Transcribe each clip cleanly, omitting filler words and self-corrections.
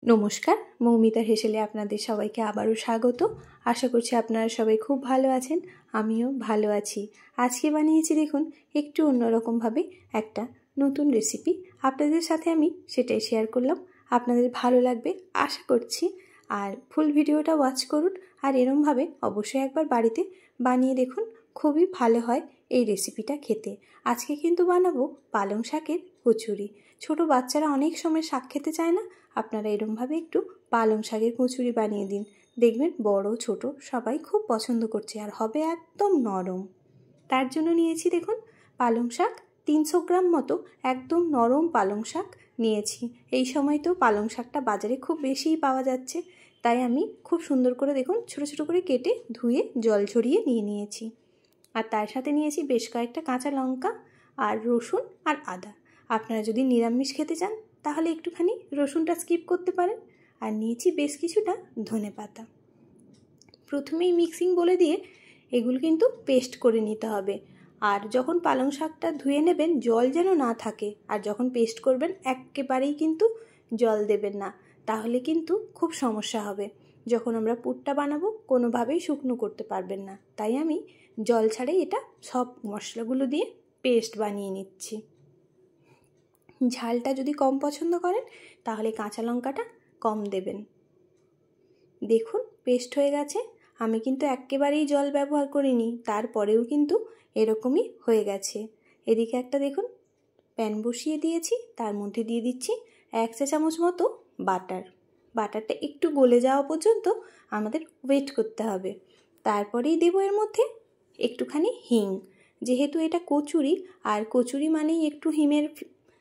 নমস্কার, মৌমিতার হেসেলে আপনাদের সবাইকে আবারও স্বাগত। আশা করছি আপনারা সবাই খুব ভালো আছেন, আমিও ভালো আছি। আজকে বানিয়েছি দেখুন একটু অন্যরকমভাবে একটা নতুন রেসিপি। আপনাদের সাথে আমি সেটাই শেয়ার করলাম, আপনাদের ভালো লাগবে আশা করছি। আর ফুল ভিডিওটা ওয়াচ করুন, আর এরমভাবে অবশ্যই একবার বাড়িতে বানিয়ে দেখুন, খুবই ভালো হয় এই রেসিপিটা খেতে। আজকে কিন্তু বানাবো পালং শাকের কচুরি। ছোট বাচ্চারা অনেক সময় শাক খেতে চায় না, আপনারা এরমভাবে একটু পালং শাকের কচুরি বানিয়ে দিন, দেখবেন বড় ছোট সবাই খুব পছন্দ করছে, আর হবে একদম নরম। তার জন্য নিয়েছি দেখুন পালং শাক 300 গ্রাম মতো, একদম নরম পালং শাক নিয়েছি। এই সময় তো পালং শাকটা বাজারে খুব বেশিই পাওয়া যাচ্ছে, তাই আমি খুব সুন্দর করে দেখুন ছোট ছোট করে কেটে ধুয়ে জল ঝরিয়ে নিয়েছি। আর তার সাথে নিয়েছি বেশ কয়েকটা কাঁচা লঙ্কা আর রসুন আর আদা। আপনারা যদি নিরামিষ খেতে চান তাহলে একটুখানি রসুনটা স্কিপ করতে পারেন। আর নিয়েছি বেশ কিছুটা ধনেপাতা। প্রথমেই মিক্সিং বলে দিয়ে এগুলো কিন্তু পেস্ট করে নিতে হবে। আর যখন পালং শাকটা ধুয়ে নেবেন জল যেন না থাকে, আর যখন পেস্ট করবেন একেবারেই কিন্তু জল দেবেন না, তাহলে কিন্তু খুব সমস্যা হবে। যখন আমরা পুরটা বানাবো কোনোভাবেই শুকনো করতে পারবেন না, তাই আমি জল ছাড়াই এটা সব মশলাগুলো দিয়ে পেস্ট বানিয়ে নিচ্ছি। ঝালটা যদি কম পছন্দ করেন তাহলে কাঁচা লঙ্কাটা কম দেবেন। দেখুন পেস্ট হয়ে গেছে। আমি কিন্তু একেবারেই জল ব্যবহার করিনি, তারপরেও কিন্তু এরকমই হয়ে গেছে। এদিকে একটা দেখুন প্যান বসিয়ে দিয়েছি, তার মধ্যে দিয়ে দিচ্ছি 1 চা চামচ মতো বাটার। বাটারটা একটু গলে যাওয়া পর্যন্ত আমাদের ওয়েট করতে হবে। তারপরেই দেবো এর মধ্যে একটুখানি হিং। যেহেতু এটা কচুরি, আর কচুরি মানেই একটু হিমের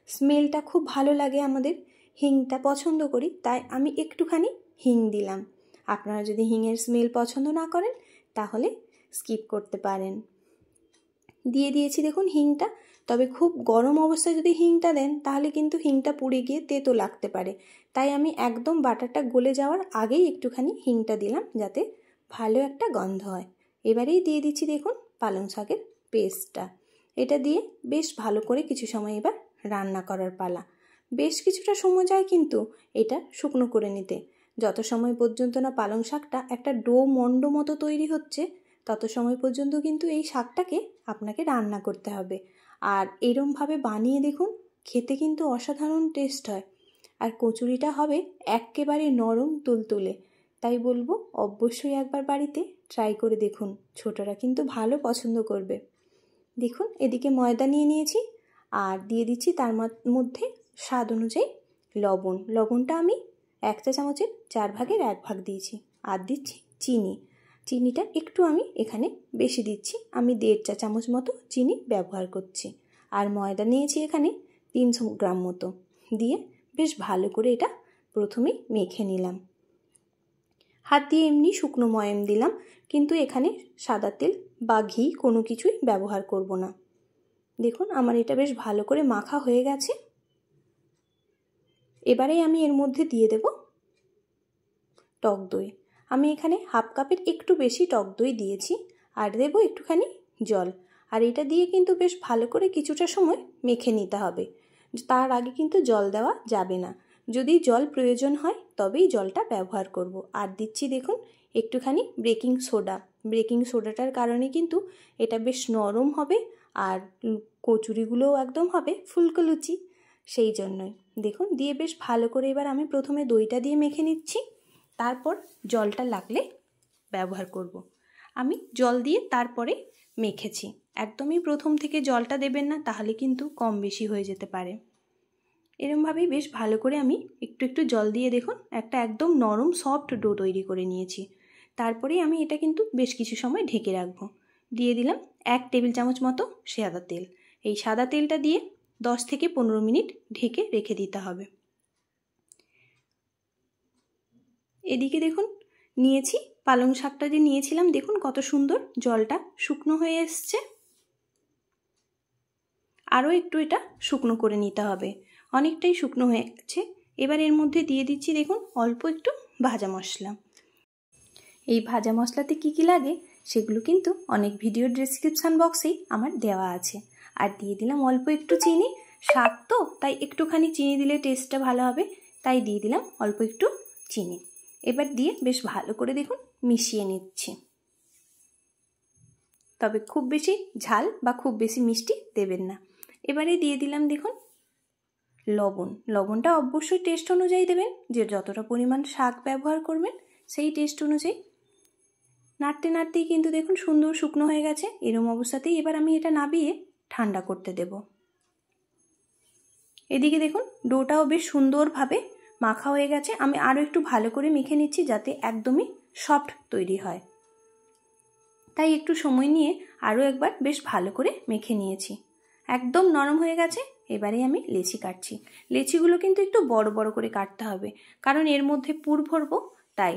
স্মেলটা খুব ভালো লাগে, আমাদের হিংটা পছন্দ করি, তাই আমি একটুখানি হিং দিলাম। আপনারা যদি হিঙের স্মেল পছন্দ না করেন তাহলে স্কিপ করতে পারেন। দিয়ে দিয়েছি দেখুন হিংটা। তবে খুব গরম অবস্থায় যদি হিংটা দেন তাহলে কিন্তু হিংটা পুড়ে গিয়ে তেতো লাগতে পারে, তাই আমি একদম বাটারটা গলে যাওয়ার আগেই একটুখানি হিংটা দিলাম, যাতে ভালো একটা গন্ধ হয়। এবারেই দিয়ে দিচ্ছি দেখুন পালং শাকের পেস্টটা। এটা দিয়ে বেশ ভালো করে কিছু সময় এবার রান্না করার পালা। বেশ কিছুটা সময় যায় কিন্তু এটা শুকনো করে নিতে। যত সময় পর্যন্ত না পালং শাকটা একটা ডো মন্ড মতো তৈরি হচ্ছে, তত সময় পর্যন্ত কিন্তু এই শাকটাকে আপনাকে রান্না করতে হবে। আর এরমভাবে বানিয়ে দেখুন, খেতে কিন্তু অসাধারণ টেস্ট হয়। আর কচুরিটা হবে একেবারে নরম তুলতুলে। তাই বলবো অবশ্যই একবার বাড়িতে ট্রাই করে দেখুন, ছোটরা কিন্তু ভালো পছন্দ করবে। দেখুন এদিকে ময়দা নিয়ে নিয়েছি, আর দিয়ে দিচ্ছি তার মধ্যে স্বাদ অনুযায়ী লবণ। লবণটা আমি 1 চা চামচের 4 ভাগের 1 ভাগ দিয়েছি। আর দিচ্ছি চিনি। চিনিটা একটু আমি এখানে বেশি দিচ্ছি, আমি 1.5 চা চামচ মতো চিনি ব্যবহার করছি। আর ময়দা নিয়েছি এখানে 300 গ্রাম মতো, দিয়ে বেশ ভালো করে এটা প্রথমেই মেখে নিলাম। হাত দিয়ে এমনি শুকনো ময়াম দিলাম, কিন্তু এখানে সাদা তেল বা ঘি কোনো কিছুই ব্যবহার করব না। দেখুন আমার এটা বেশ ভালো করে মাখা হয়ে গেছে। এবারে আমি এর মধ্যে দিয়ে দেব টক দই। আমি এখানে 1/2 কাপের একটু বেশি টক দই দিয়েছি, আর দেবো একটুখানি জল। আর এটা দিয়ে কিন্তু বেশ ভালো করে কিছুটা সময় মেখে নিতে হবে, তার আগে কিন্তু জল দেওয়া যাবে না। যদি জল প্রয়োজন হয় তবেই জলটা ব্যবহার করব। আর দিচ্ছি দেখুন একটুখানি বেকিং সোডা। বেকিং সোডাটার কারণে কিন্তু এটা বেশ নরম হবে, আর কচুরিগুলোও একদম হবে ফুলকো লুচি, সেই জন্যই। দেখুন দিয়ে বেশ ভালো করে এবার আমি প্রথমে দইটা দিয়ে মেখে নিচ্ছি, তারপর জলটা লাগলে ব্যবহার করব। আমি জল দিয়ে তারপরে মেখেছি, একদমই প্রথম থেকে জলটা দেবেন না, তাহলে কিন্তু কম বেশি হয়ে যেতে পারে। এরমভাবেই বেশ ভালো করে আমি একটু একটু জল দিয়ে দেখুন একটা একদম নরম সফট ডো তৈরি করে নিয়েছি। তারপরেই আমি এটা কিন্তু বেশ কিছু সময় ঢেকে রাখবো। দিয়ে দিলাম 1 টেবিল চামচ মতো সাদা তেল। এই সাদা তেলটা দিয়ে 10 থেকে 15 মিনিট ঢেকে রেখে দিতে হবে। এদিকে দেখুন নিয়েছি পালং শাকটা যে নিয়েছিলাম, দেখুন কত সুন্দর জলটা শুকনো হয়ে এসছে। আরও একটু এটা শুকনো করে নিতে হবে, অনেকটাই শুকনো হয়ে গেছে। এবার এর মধ্যে দিয়ে দিচ্ছি দেখুন অল্প একটু ভাজা মশলা। এই ভাজা মশলাতে কী কী লাগে সেগুলো কিন্তু অনেক ভিডিওর ডেসক্রিপশান বক্সেই আমার দেওয়া আছে। আর দিয়ে দিলাম অল্প একটু চিনি, স্বাদ তো তাই একটুখানি চিনি দিলে টেস্টটা ভালো হবে। তাই দিয়ে দিলাম অল্প একটু চিনি। এবার দিয়ে বেশ ভালো করে দেখুন মিশিয়ে নিচ্ছি। তবে খুব বেশি ঝাল বা খুব বেশি মিষ্টি দেবেন না। এবারে দিয়ে দিলাম দেখুন লবণ। লবণটা অবশ্যই টেস্ট অনুযায়ী দেবেন, যে যতটা পরিমাণ শাক ব্যবহার করবেন সেই টেস্ট অনুযায়ী। নাড়তে নাড়তেই কিন্তু দেখুন সুন্দর শুকনো হয়ে গেছে। এরকম অবস্থাতেই এবার আমি এটা নাবিয়ে ঠান্ডা করতে দেব। এদিকে দেখুন ডোটাও বেশ সুন্দরভাবে মাখা হয়ে গেছে। আমি আরও একটু ভালো করে মেখে নিচ্ছি যাতে একদমই সফট তৈরি হয়। তাই একটু সময় নিয়ে আরও একবার বেশ ভালো করে মেখে নিয়েছি। একদম নরম হয়ে গেছে। এবারে আমি লেচি কাটছি। লেচিগুলো কিন্তু একটু বড় বড় করে কাটতে হবে, কারণ এর মধ্যে পুর ভরবো। তাই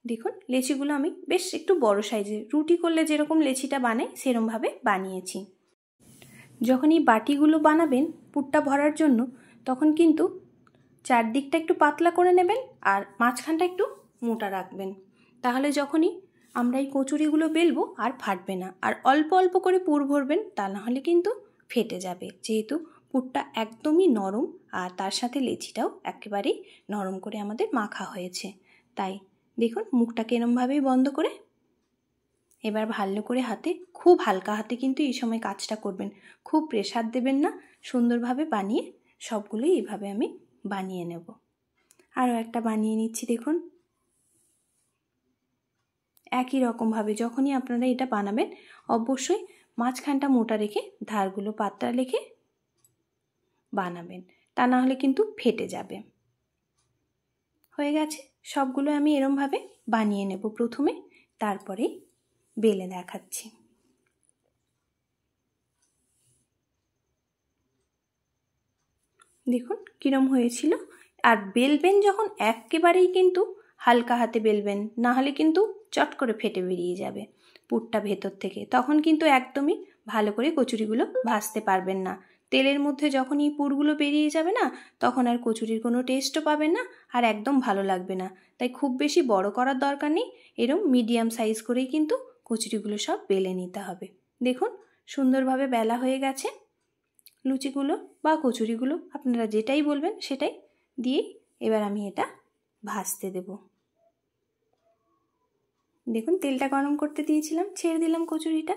দেখুন লেচিগুলো আমি বেশ একটু বড় সাইজের, রুটি করলে যেরকম লেচিটা বানাই সেরকমভাবে বানিয়েছি। যখন এই বাটিগুলো বানাবেন পুরটা ভরার জন্য, তখন কিন্তু চারদিকটা একটু পাতলা করে নেবেন আর মাঝখানটা একটু মোটা রাখবেন। তাহলে যখনই আমরা এই কচুরিগুলো বেলবো আর ফাটবে না। আর অল্প অল্প করে পুর ভরবেন, তা না হলে কিন্তু ফেটে যাবে, যেহেতু পুরটা একদমই নরম আর তার সাথে লেচিটাও একেবারেই নরম করে আমাদের মাখা হয়েছে। তাই দেখুন মুখটাকে এরমভাবেই বন্ধ করে এবার ভালো করে হাতে, খুব হালকা হাতে কিন্তু এই সময় কাজটা করবেন, খুব প্রেসার দেবেন না। সুন্দরভাবে বানিয়ে সবগুলোই এইভাবে আমি বানিয়ে নেব। আরও একটা বানিয়ে নিচ্ছি দেখুন। একই রকমভাবে যখনই আপনারা এটা বানাবেন অবশ্যই মাঝখানটা মোটা রেখে ধারগুলো পাতলা রেখে বানাবেন, তা না হলে কিন্তু ফেটে যাবে। হয়ে গেছে, সবগুলো আমি এরমভাবে বানিয়ে নেব প্রথমে, তারপরে বেলে দেখাচ্ছি। দেখুন কিরম হয়েছিল। আর বেলবেন যখন একেবারেই কিন্তু হালকা হাতে বেলবেন, না হলে কিন্তু চট করে ফেটে বেরিয়ে যাবে পুরটা ভেতর থেকে। তখন কিন্তু একদমই ভালো করে কচুরিগুলো ভাজতে পারবেন না। তেলের মধ্যে যখন এই পুরগুলো বেরিয়ে যাবে না, তখন আর কচুরির কোনো টেস্টও পাবেন না আর একদম ভালো লাগবে না। তাই খুব বেশি বড় করার দরকার নেই, এরকম মিডিয়াম সাইজ করেই কিন্তু কচুরিগুলো সব বেলে নিতে হবে। দেখুন সুন্দরভাবে বেলা হয়ে গেছে। লুচিগুলো বা কচুরিগুলো আপনারা যেটাই বলবেন সেটাই দিয়ে এবার আমি এটা ভাজতে দেব। দেখুন তেলটা গরম করতে দিয়েছিলাম, ছেড়ে দিলাম কচুরিটা।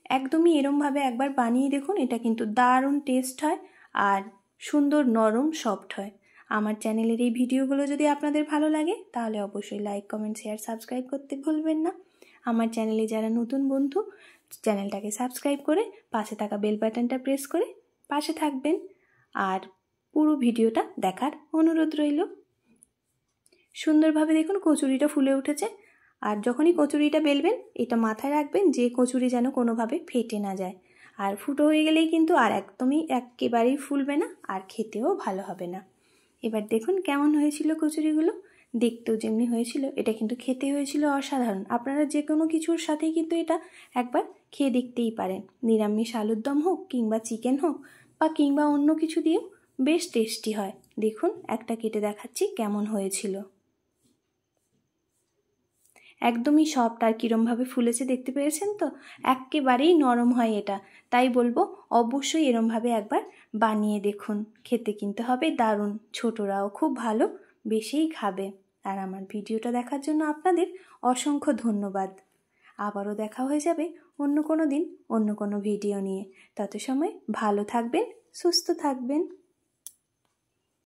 একদমই এরমভাবে একবার বানিয়ে দেখুন, এটা কিন্তু দারুণ টেস্ট হয় আর সুন্দর নরম সফট হয়। আমার চ্যানেলের এই ভিডিওগুলো যদি আপনাদের ভালো লাগে তাহলে অবশ্যই লাইক, কমেন্ট, শেয়ার, সাবস্ক্রাইব করতে ভুলবেন না। আমার চ্যানেলে যারা নতুন বন্ধু, চ্যানেলটাকে সাবস্ক্রাইব করে পাশে থাকা বেল বাটনটা প্রেস করে পাশে থাকবেন। আর পুরো ভিডিওটা দেখার অনুরোধ রইল। সুন্দরভাবে দেখুন কচুরিটা ফুলে উঠেছে। আর যখনই কচুরিটা বেলবেন এটা মাথায় রাখবেন যে কচুরি যেন কোনোভাবে ফেটে না যায়। আর ফুটো হয়ে গেলেই কিন্তু আর একদমই একেবারেই ফুলবে না আর খেতেও ভালো হবে না। এবার দেখুন কেমন হয়েছিল কচুরিগুলো। দেখতেও যেমনি হয়েছিল, এটা কিন্তু খেতে হয়েছিল অসাধারণ। আপনারা যে কোনো কিছুর সাথেই কিন্তু এটা একবার খেয়ে দেখতেই পারেন। নিরামিষ আলুর দম হোক কিংবা চিকেন হোক বা কিংবা অন্য কিছু দিয়েও বেশ টেস্টি হয়। দেখুন একটা কেটে দেখাচ্ছি কেমন হয়েছিল। একদমই সফট আর কীরমভাবে ফুলেছে দেখতে পেয়েছেন তো, একেবারেই নরম হয় এটা। তাই বলবো অবশ্যই এরমভাবে একবার বানিয়ে দেখুন, খেতে কিন্তু হবে দারুণ। ছোটরাও খুব ভালো বেশিই খাবে। আর আমার ভিডিওটা দেখার জন্য আপনাদের অসংখ্য ধন্যবাদ। আবারও দেখা হয়ে যাবে অন্য কোনো দিন অন্য কোনো ভিডিও নিয়ে। তত সময় ভালো থাকবেন, সুস্থ থাকবেন।